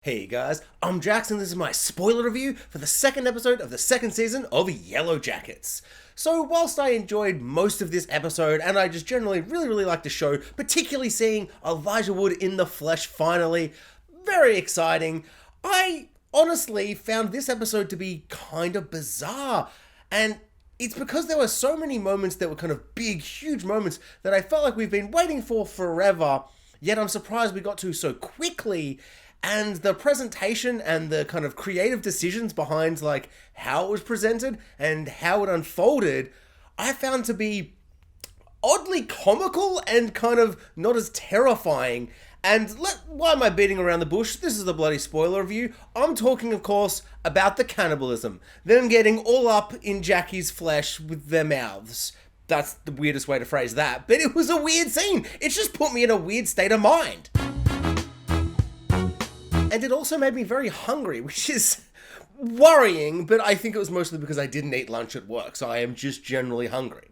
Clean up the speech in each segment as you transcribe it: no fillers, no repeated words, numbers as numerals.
Hey guys, I'm Jackson. This is my spoiler review for the second episode of the second season of Yellowjackets. So whilst I enjoyed most of this episode and I just generally really like the show, particularly seeing Elijah Wood in the flesh finally, very exciting, I honestly found this episode to be kind of bizarre. And it's because there were so many moments that were kind of big, huge moments that I felt like we've been waiting for forever, yet I'm surprised we got to so quickly. And the presentation and the kind of creative decisions behind like how it was presented and how it unfolded, I found to be oddly comical and kind of not as terrifying. And why am I beating around the bush? This is a bloody spoiler review. I'm talking, of course, about the cannibalism. Them getting all up in Jackie's flesh with their mouths. That's the weirdest way to phrase that, but it was a weird scene. It just put me in a weird state of mind. And it also made me very hungry, which is worrying, but I think it was mostly because I didn't eat lunch at work, so I am just generally hungry.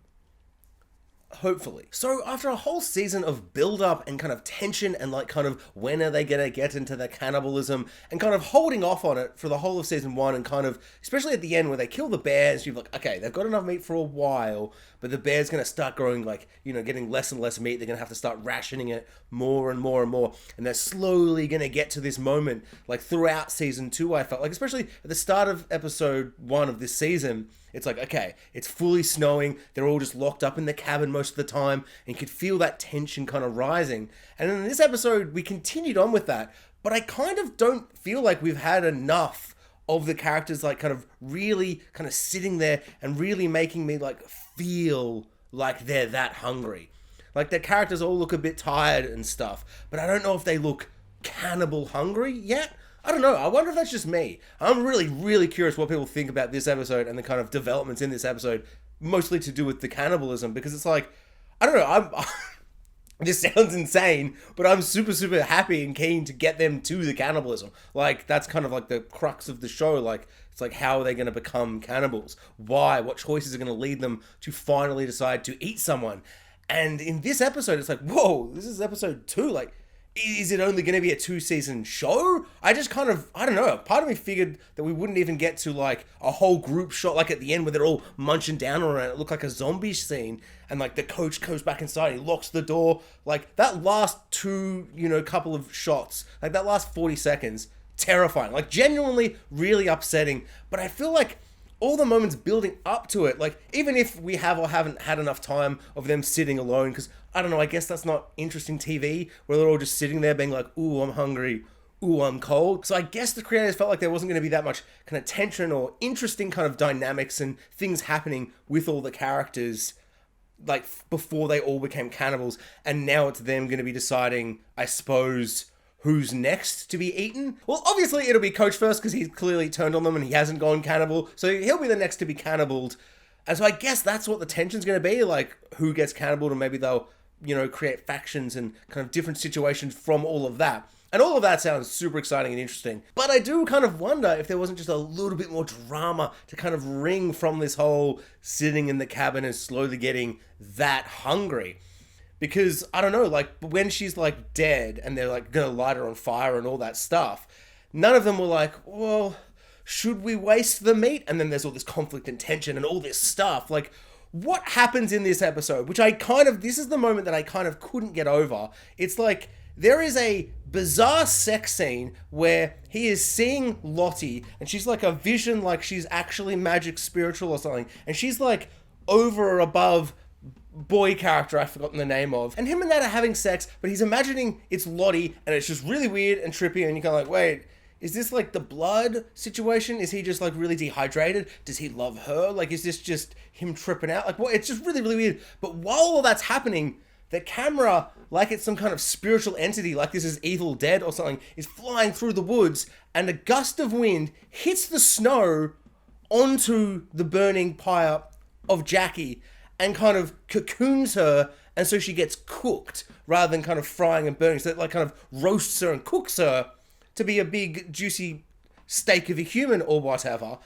Hopefully. So after a whole season of build-up and kind of tension and like kind of when are they gonna get into the cannibalism and kind of holding off on it for the whole of season one and kind of, especially at the end where they kill the bears, you're like, okay, they've got enough meat for a while, but the bear's gonna start growing like, getting less and less meat. They're gonna have to start rationing it more and more and more. And they're slowly gonna get to this moment like throughout season two, I felt like, especially at the start of episode one of this season. It's like, okay, it's fully snowing, they're all just locked up in the cabin most of the time, and you could feel that tension kind of rising. And in this episode, we continued on with that, but I kind of don't feel like we've had enough of the characters like kind of really kind of sitting there and really making me like feel like they're that hungry. Like their characters all look a bit tired and stuff, but I don't know if they look cannibal hungry yet. I don't know. I wonder if that's just me. I'm really curious what people think about this episode and the kind of developments in this episode, mostly to do with the cannibalism, because it's like, I don't know, this sounds insane, but I'm super happy and keen to get them to the cannibalism. Like, that's kind of like the crux of the show. Like, it's like, how are they going to become cannibals? Why? What choices are going to lead them to finally decide to eat someone? And in this episode, it's like, whoa, this is episode 2. Like, is it only going to be a 2-season show? I just kind of, I don't know, part of me figured that we wouldn't even get to like a whole group shot like at the end where they're all munching down on it. It looked like a zombie scene and like the coach goes back inside, he locks the door. Like that last couple of shots, like that last 40 seconds, terrifying, like genuinely really upsetting. But I feel like all the moments building up to it, like even if we have or haven't had enough time of them sitting alone, because I don't know, I guess that's not interesting TV where they're all just sitting there being like, ooh, I'm hungry, ooh, I'm cold. So I guess the creators felt like there wasn't going to be that much kind of tension or interesting kind of dynamics and things happening with all the characters like before they all became cannibals. And now it's them going to be deciding, I suppose, who's next to be eaten. Well, obviously it'll be Coach first because he's clearly turned on them and he hasn't gone cannibal. So he'll be the next to be cannibaled. And so I guess that's what the tension's going to be, like who gets cannibaled, and maybe they'll, create factions and kind of different situations from all of that. And all of that sounds super exciting and interesting. But I do kind of wonder if there wasn't just a little bit more drama to kind of ring from this whole sitting in the cabin and slowly getting that hungry. Because, I don't know, like, when she's, like, dead and they're, like, gonna light her on fire and all that stuff, none of them were like, well, should we waste the meat? And then there's all this conflict and tension and all this stuff. Like, what happens in this episode? Which this is the moment that I kind of couldn't get over. It's like, there is a bizarre sex scene where he is seeing Lottie and she's like a vision, like she's actually magic spiritual or something. And she's, like, over or above boy character I've forgotten the name of, and him and that are having sex, but he's imagining it's Lottie, and it's just really weird and trippy, and you're kind of like, wait, is this like the blood situation? Is he just like really dehydrated? Does he love her? Like, is this just him tripping out? Like, what? It's just really weird. But while all that's happening, the camera, like it's some kind of spiritual entity, like this is Evil Dead or something, is flying through the woods, and a gust of wind hits the snow onto the burning pyre of Jackie, and kind of cocoons her, and so she gets cooked rather than kind of frying and burning. So it like kind of roasts her and cooks her to be a big juicy steak of a human or whatever.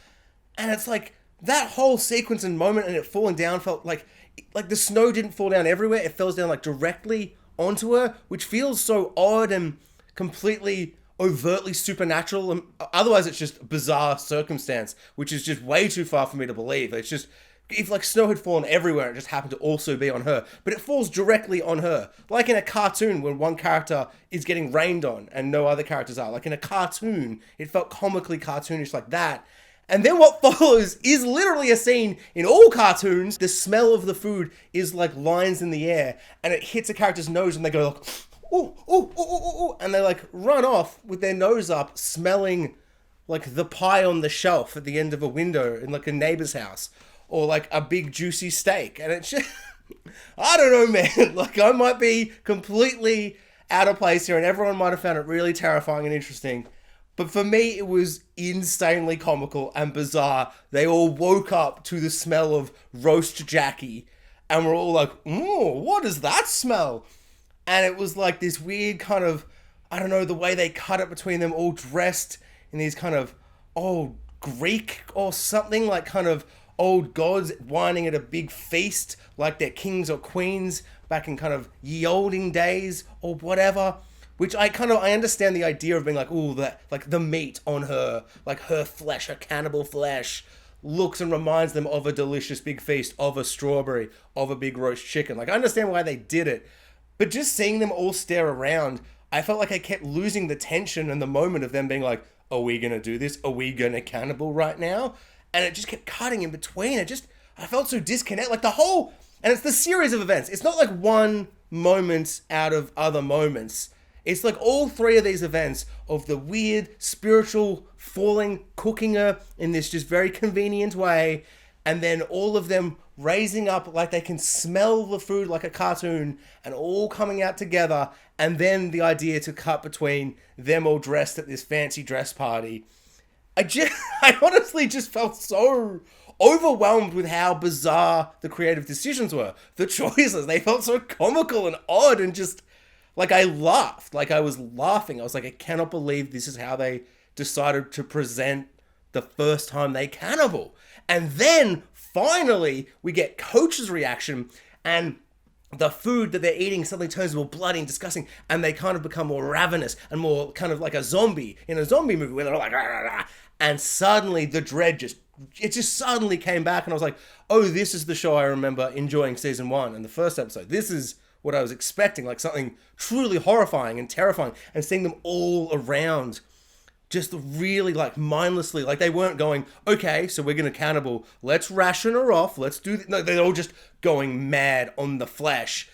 And it's like that whole sequence and moment and it falling down felt like the snow didn't fall down everywhere. It falls down like directly onto her, which feels so odd and completely overtly supernatural. And otherwise, it's just bizarre circumstance, which is just way too far for me to believe. It's just, if like snow had fallen everywhere, it just happened to also be on her. But it falls directly on her. Like in a cartoon when one character is getting rained on and no other characters are. Like in a cartoon, it felt comically cartoonish like that. And then what follows is literally a scene in all cartoons. The smell of the food is like lines in the air, and it hits a character's nose, and they go like, ooh, ooh, ooh, ooh, ooh, and they like run off with their nose up, smelling like the pie on the shelf at the end of a window in like a neighbor's house, or like a big juicy steak. And it's just, I don't know, man. Like I might be completely out of place here, and everyone might have found it really terrifying and interesting. But for me, it was insanely comical and bizarre. They all woke up to the smell of roast Jackie and were all like, "Ooh, what does that smell?" And it was like this weird kind of, I don't know, the way they cut it between them all dressed in these kind of old Greek or something, like kind of old gods whining at a big feast like they're kings or queens back in kind of ye olden days or whatever. Which I understand the idea of being like, ooh, that like the meat on her, like her flesh, her cannibal flesh, looks and reminds them of a delicious big feast, of a strawberry, of a big roast chicken. Like I understand why they did it, but just seeing them all stare around, I felt like I kept losing the tension and the moment of them being like, are we gonna do this? Are we gonna cannibal right now? And it just kept cutting in between. I felt so disconnected. Like the whole, and it's the series of events. It's not like one moment out of other moments. It's like all three of these events of the weird spiritual falling, cooking her in this just very convenient way, and then all of them raising up like they can smell the food like a cartoon and all coming out together, and then the idea to cut between them all dressed at this fancy dress party. I honestly just felt so overwhelmed with how bizarre the creative decisions were. The choices, they felt so comical and odd and just... Like, I laughed. Like, I was laughing. I was like, I cannot believe this is how they decided to present the first time they cannibal. And then, finally, we get Coach's reaction, and the food that they're eating suddenly turns more bloody and disgusting, and they kind of become more ravenous and more kind of like a zombie in a zombie movie where they're like, rah, rah, rah. And suddenly the dread just suddenly came back, and I was like, oh, this is the show I remember enjoying season 1 and the first episode. This is what I was expecting, like something truly horrifying and terrifying, and seeing them all around just really like mindlessly, like they weren't going, okay, so we're going to cannibal, let's ration her off, let's do this. No, they're all just going mad on the flesh.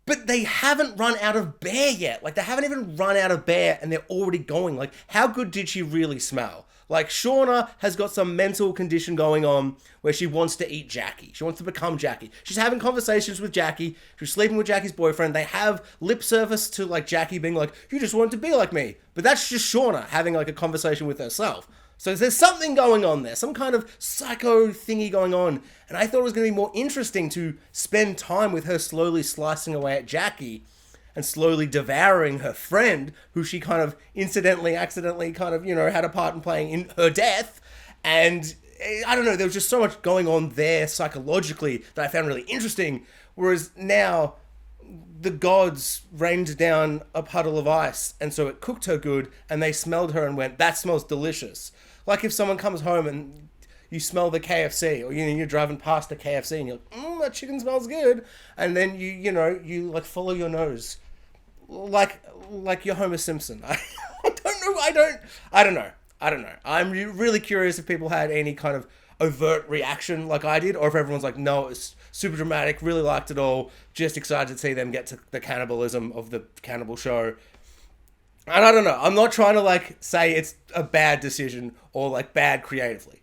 But they haven't run out of bear yet. Like they haven't even run out of bear and they're already going. Like how good did she really smell? Like Shauna has got some mental condition going on where she wants to eat Jackie. She wants to become Jackie. She's having conversations with Jackie. She's sleeping with Jackie's boyfriend. They have lip service to like Jackie being like, you just want to be like me. But that's just Shauna having like a conversation with herself. So there's something going on there, some kind of psycho thingy going on. And I thought it was going to be more interesting to spend time with her slowly slicing away at Jackie and slowly devouring her friend, who she kind of accidentally kind of, had a part in playing in her death. And I don't know, there was just so much going on there psychologically that I found really interesting. Whereas now the gods rained down a puddle of ice, and so it cooked her good, and they smelled her and went, that smells delicious. Like if someone comes home and you smell the KFC, or you're driving past the KFC and you're like, that chicken smells good, and then you like follow your nose, like you're Homer Simpson. I don't know. I'm really curious if people had any kind of overt reaction like I did, or if everyone's like, no, it's super dramatic, really liked it all, just excited to see them get to the cannibalism of the cannibal show. And I don't know. I'm not trying to like say it's a bad decision or like bad creatively.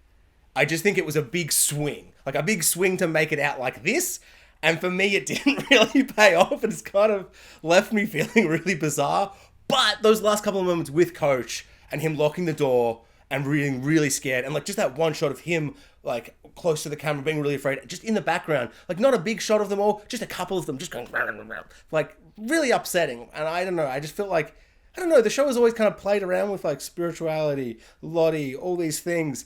I just think it was a big swing. Like a big swing to make it out like this. And for me, it didn't really pay off. And it's kind of left me feeling really bizarre. But those last couple of moments with Coach and him locking the door and being really scared. And like just that one shot of him like close to the camera being really afraid. Just in the background. Like not a big shot of them all. Just a couple of them just going like really upsetting. And I don't know. I just felt like, I don't know. The show has always kind of played around with like spirituality, Lottie, all these things.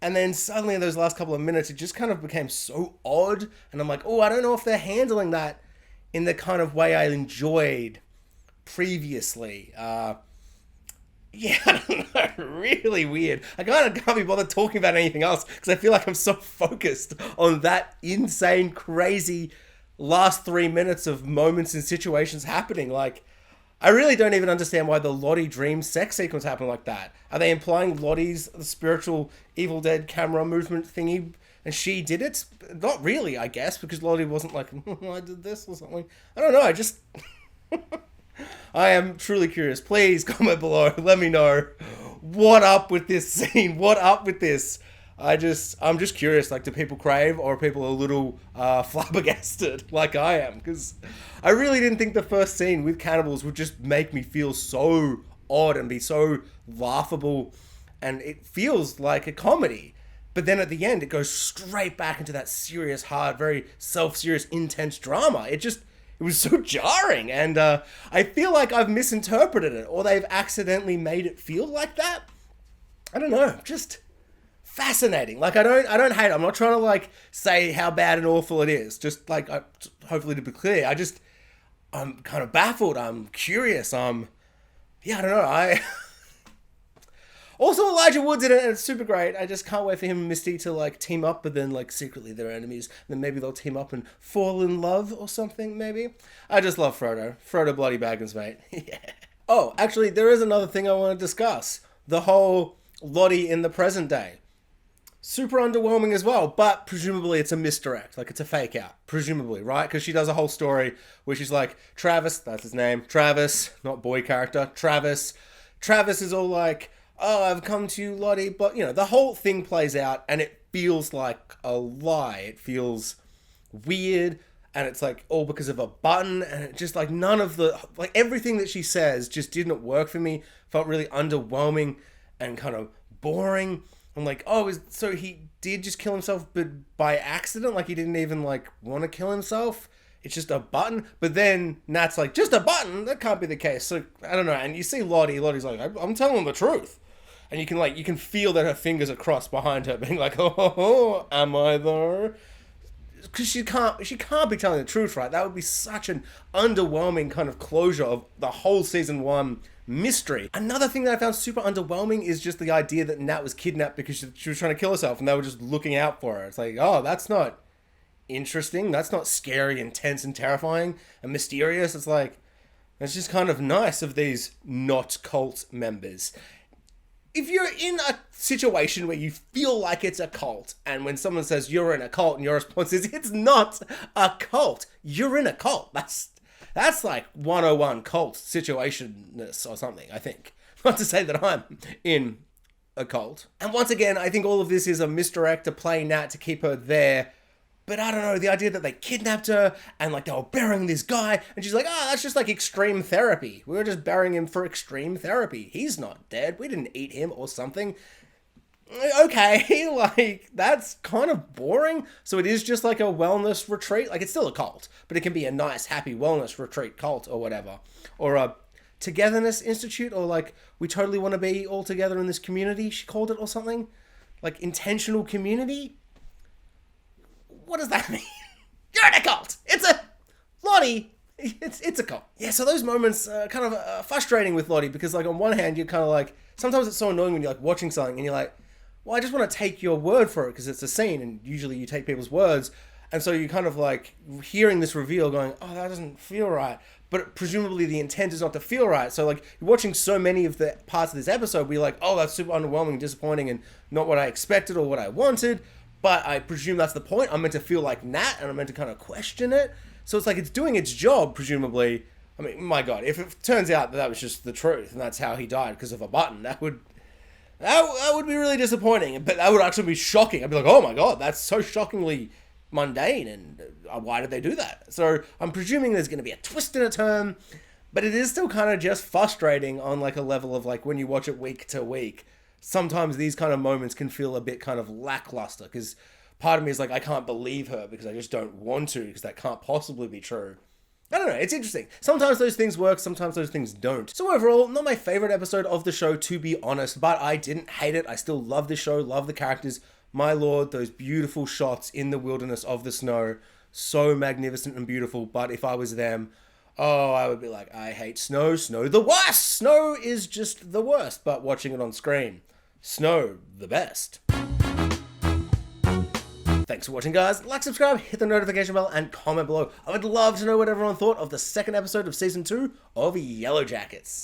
And then suddenly in those last couple of minutes, it just kind of became so odd. And I'm like, oh, I don't know if they're handling that in the kind of way I enjoyed previously. Yeah, I don't know. Really weird. I kind of can't be bothered talking about anything else because I feel like I'm so focused on that insane, crazy last 3 minutes of moments and situations happening. Like, I really don't even understand why the Lottie dream sex sequence happened like that. Are they implying Lottie's the spiritual Evil Dead camera movement thingy and she did it? Not really, I guess, because Lottie wasn't like, I did this or something. I don't know, I just... I am truly curious. Please comment below. Let me know what up with this scene. What up with this? I'm just curious. Like, do people crave, or are people a little flabbergasted like I am? Because I really didn't think the first scene with cannibals would just make me feel so odd and be so laughable, and it feels like a comedy. But then at the end, it goes straight back into that serious, hard, very self-serious, intense drama. It was so jarring, and I feel like I've misinterpreted it, or they've accidentally made it feel like that. I don't know, just fascinating. Like, I don't hate it. I'm not trying to like say how bad and awful it is. Just like, hopefully to be clear, I'm kind of baffled. I'm curious. I don't know. Also, Elijah Wood's in it, and it's super great. I just can't wait for him and Misty to, like, team up, but then, like, secretly they're enemies. Then maybe they'll team up and fall in love or something, maybe. I just love Frodo. Frodo Bloody Baggins, mate. Yeah. Oh, actually, there is another thing I want to discuss. The whole Lottie in the present day. Super underwhelming as well, but presumably it's a misdirect. Like, it's a fake out. Presumably, right? Because she does a whole story where she's like, Travis, that's his name. Travis, not boy character. Travis. Travis is all like... oh, I've come to you, Lottie, but, the whole thing plays out, and it feels like a lie. It feels weird, and it's, like, all because of a button, and it just, like, none of the, like, everything that she says just didn't work for me. Felt really underwhelming and kind of boring. I'm like, oh, so he did just kill himself, but by accident? Like, he didn't even, like, want to kill himself? It's just a button. But then Nat's like, just a button? That can't be the case. So, I don't know. And you see Lottie's like, I'm telling the truth. And you can feel that her fingers are crossed behind her, being like, oh, am I though? Because she can't be telling the truth, right? That would be such an underwhelming kind of closure of the whole season 1 mystery. Another thing that I found super underwhelming is just the idea that Nat was kidnapped because she was trying to kill herself, and they were just looking out for her. It's like, oh, that's not interesting. That's not scary and tense and terrifying and mysterious. It's like, it's just kind of nice of these not cult members. If you're in a situation where you feel like it's a cult, and when someone says you're in a cult and your response is, it's not a cult, you're in a cult. That's like 101 cult situationness or something, I think. Not to say that I'm in a cult. And once again, I think all of this is a misdirect to play Nat to keep her there. But I don't know, the idea that they kidnapped her and like they were burying this guy, and she's like, oh, that's just like extreme therapy. We were just burying him for extreme therapy. He's not dead. We didn't eat him or something. Okay, like, that's kind of boring. So it is just like a wellness retreat. Like, it's still a cult, but it can be a nice, happy wellness retreat cult or whatever. Or a togetherness institute, or like, we totally want to be all together in this community, she called it, or something. Like, intentional community? What does that mean? You're in a cult! It's a... Lottie, it's a cult. Yeah, so those moments are kind of frustrating with Lottie, because like on one hand, you're kind of like... Sometimes it's so annoying when you're like watching something and you're like, well, I just want to take your word for it because it's a scene, and usually you take people's words. And so you're kind of like hearing this reveal going, oh, that doesn't feel right. But presumably the intent is not to feel right. So like you're watching so many of the parts of this episode where you're like, oh, that's super underwhelming and disappointing and not what I expected or what I wanted. But I presume that's the point. I'm meant to feel like Nat, and I'm meant to kind of question it. So it's like it's doing its job, presumably. I mean, my God, if it turns out that was just the truth and that's how he died because of a button, that would be really disappointing. But that would actually be shocking. I'd be like, oh my God, that's so shockingly mundane, and why did they do that? So I'm presuming there's going to be a twist and a turn, but it is still kind of just frustrating on like a level of like when you watch it week to week. Sometimes these kind of moments can feel a bit kind of lackluster, because part of me is like, I can't believe her because I just don't want to, because that can't possibly be true. I don't know, it's interesting. Sometimes those things work, sometimes those things don't. So overall, not my favorite episode of the show, to be honest, but I didn't hate it. I still love the show, love the characters. My Lord, those beautiful shots in the wilderness of the snow, so magnificent and beautiful. But if I was them, Oh, I would be like, I hate snow. Snow the worst. Snow is just the worst, but watching it on screen, snow the best. Thanks for watching, guys. Like, subscribe, hit the notification bell, and comment below. I would love to know what everyone thought of the second episode of Season 2 of Yellowjackets.